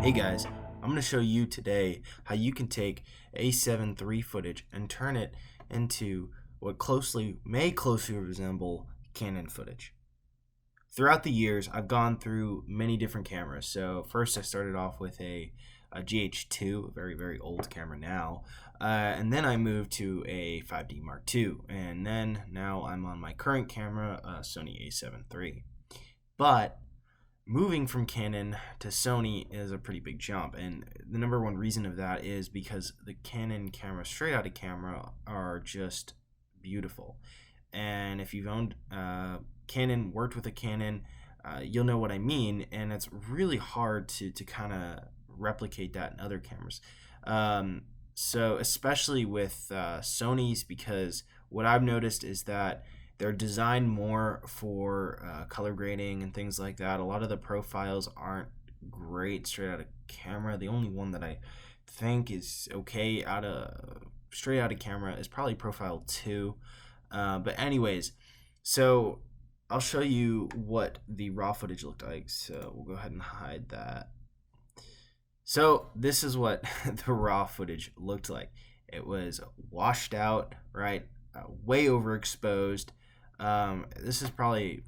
Hey guys, I'm going to show you today how you can take A7 III footage and turn it into what may closely resemble Canon footage. Throughout the years, I've gone through many different cameras. So first I started off with a GH2, a very old camera now, and then I moved to a 5D Mark II, and then now I'm on my current camera, Sony A7 III. But moving from Canon to Sony is a pretty big jump, and the number one reason of that is because the Canon cameras straight out of camera are just beautiful. And if you've owned Canon, worked with a Canon, you'll know what I mean, and it's really hard to kind of replicate that in other cameras. So especially with Sony's, because what I've noticed is that they're designed more for color grading and things like that. A lot of the profiles aren't great straight out of camera. The only one that I think is okay straight out of camera is probably Profile 2. But anyways, so I'll show you what the raw footage looked like. So we'll go ahead and hide that. So this is what the raw footage looked like. It was washed out, right? Way overexposed. This is probably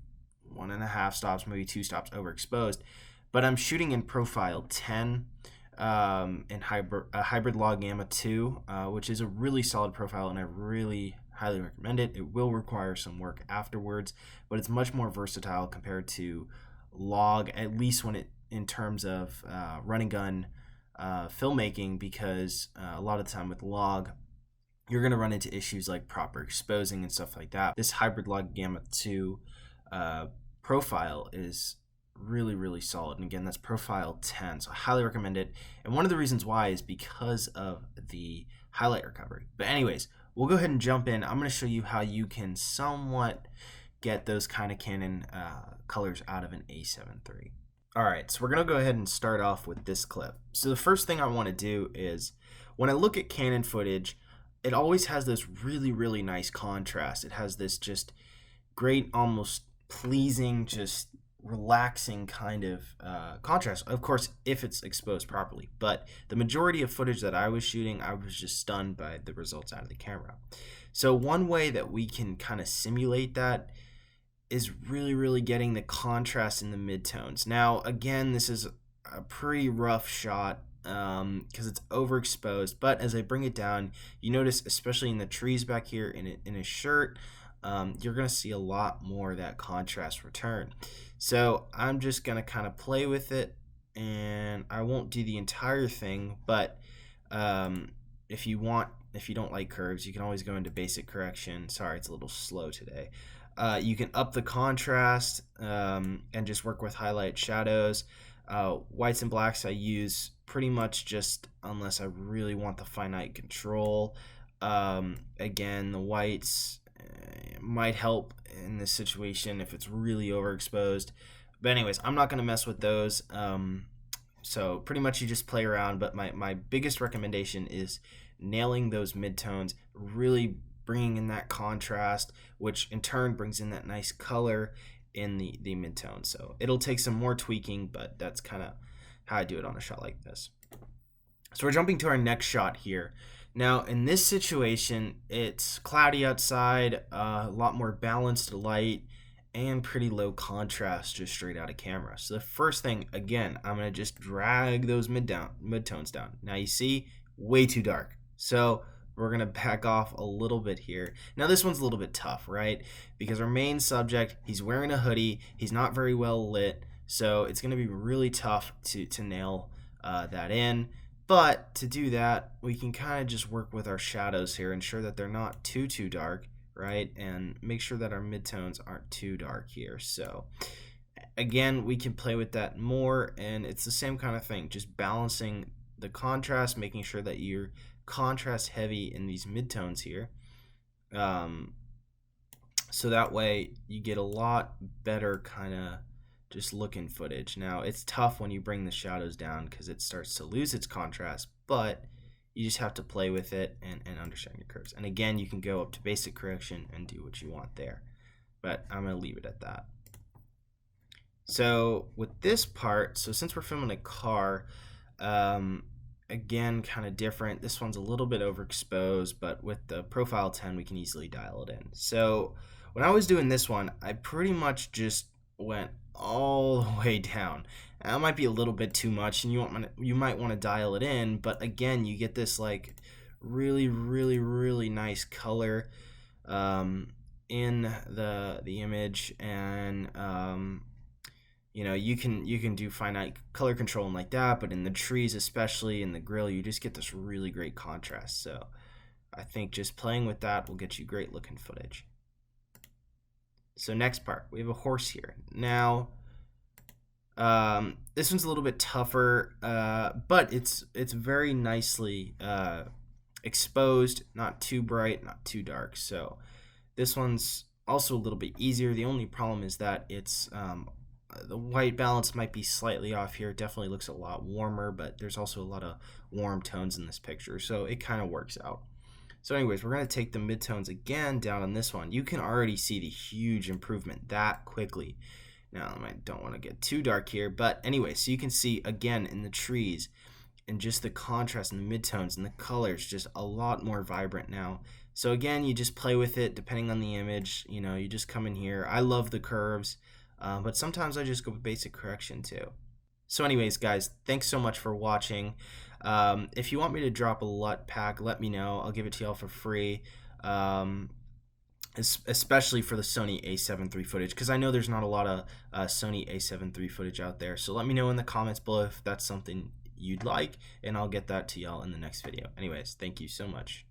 1.5 stops, maybe 2 stops overexposed, but I'm shooting in Profile 10 in hybrid log gamma 2, which is a really solid profile, and I really highly recommend it. It will require some work afterwards, but it's much more versatile compared to log, at least in terms of run and gun filmmaking, because a lot of the time with log, you're going to run into issues like proper exposing and stuff like that. This hybrid log gamma 2 profile is really solid, and again, that's Profile 10, so I highly recommend it. And one of the reasons why is because of the highlight recovery. But anyways, we'll go ahead and jump in. I'm going to show you how you can somewhat get those kind of Canon colors out of an A7 III. Alright, so we're going to go ahead and start off with this clip. So the first thing I want to do is, when I look at Canon footage, it always has this really nice contrast. It has this just great, almost pleasing, just relaxing kind of contrast, of course, if it's exposed properly. But the majority of footage that I was shooting, I was just stunned by the results out of the camera. So one way that we can kind of simulate that is really getting the contrast in the midtones. Now, again, this is a pretty rough shot because it's overexposed, but as I bring it down, you notice, especially in the trees back here in his shirt, you're going to see a lot more of that contrast return. So I'm just going to kind of play with it, and I won't do the entire thing, but if you don't like curves, you can always go into basic correction. Sorry, it's a little slow today. You can up the contrast and just work with highlight shadows. Whites and blacks I use pretty much just unless I really want the finite control. Again, the whites might help in this situation if it's really overexposed. But anyways, I'm not going to mess with those. So pretty much you just play around. But my biggest recommendation is nailing those midtones, really bringing in that contrast, which in turn brings in that nice color in the midtone. So it'll take some more tweaking, but that's kind of how I do it on a shot like this. So we're jumping to our next shot here. Now in this situation, it's cloudy outside, a lot more balanced light, and pretty low contrast just straight out of camera. So the first thing, again, I'm going to just drag those midtones down. Now you see, way too dark. So we're going to back off a little bit here. Now this one's a little bit tough, right? Because our main subject, he's wearing a hoodie, he's not very well lit, so it's going to be really tough to nail that in. But to do that, we can kind of just work with our shadows here, ensure that they're not too dark, right? And make sure that our midtones aren't too dark here. So again, we can play with that more, and it's the same kind of thing, just balancing the contrast, making sure that you're contrast heavy in these midtones here, so that way you get a lot better kind of just looking footage. Now it's tough when you bring the shadows down because it starts to lose its contrast, but you just have to play with it and understand your curves. And again, you can go up to basic correction and do what you want there, but I'm going to leave it at that. So with this part, so since we're filming a car, Again, kind of different. This one's a little bit overexposed, but with the profile 10, we can easily dial it in. So when I was doing this one, I pretty much just went all the way down. That might be a little bit too much, and you might want to dial it in. But again, you get this like really nice color in the image, and you know, you can do finite color control and like that, but in the trees, especially in the grill, you just get this really great contrast. So I think just playing with that will get you great looking footage. So next part, we have a horse here. Now, this one's a little bit tougher, but it's very nicely exposed, not too bright, not too dark. So this one's also a little bit easier. The only problem is that it's the white balance might be slightly off here. It definitely looks a lot warmer, but there's also a lot of warm tones in this picture, so it kind of works out. So anyways, we're going to take the midtones again down on this one. You can already see the huge improvement that quickly. Now, I don't want to get too dark here, but anyway, so you can see again in the trees and just the contrast in the midtones and the colors just a lot more vibrant now. So again, you just play with it depending on the image. You know, you just come in here. I love the curves, but sometimes I just go with basic correction too. So anyways, guys, thanks so much for watching. If you want me to drop a LUT pack, let me know. I'll give it to y'all for free, especially for the Sony A7 III footage, because I know there's not a lot of Sony A7 III footage out there. So let me know in the comments below if that's something you'd like, and I'll get that to y'all in the next video. Anyways, thank you so much.